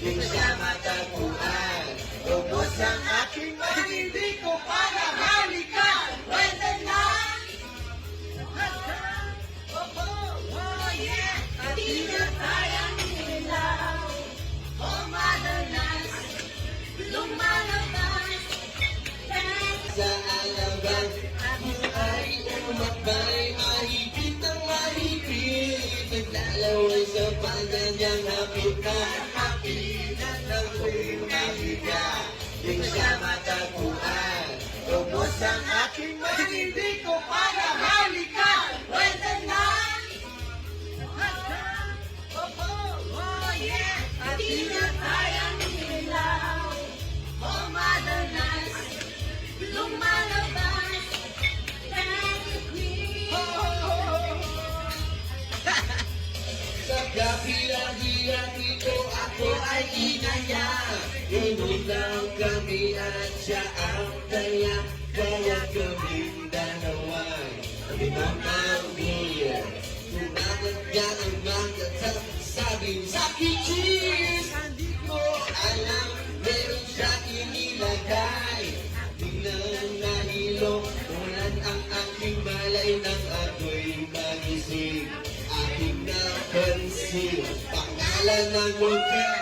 di siya matagpuan. Ubos ang aking hindi ko para halikan. Pwede na! Di na kayang nilaw o madalas lumalabas. Sa alabang ako ay umakbay, mahigit ang mahigit. Naglalaway sa paganyang hapit na hapit at ako'y mahiga. Di siya matagpuan. Ubos ang aking hindi ko para halikan. Pwede na! Di na kayang nilaw o madalas lumalabas. Sa kapirang-hirang ito ako ay inaya. Inunang kami at siya ang kaya. Kaya kaming dalaway inom ang beer. Tumagat niya ang mga sabing sakit cheese. Hindi ko alam, meron siya inilagay. Biglang nahilo, ulan ang aking malay nang ako'y magising. Aking napansin, pangalan ng lugar.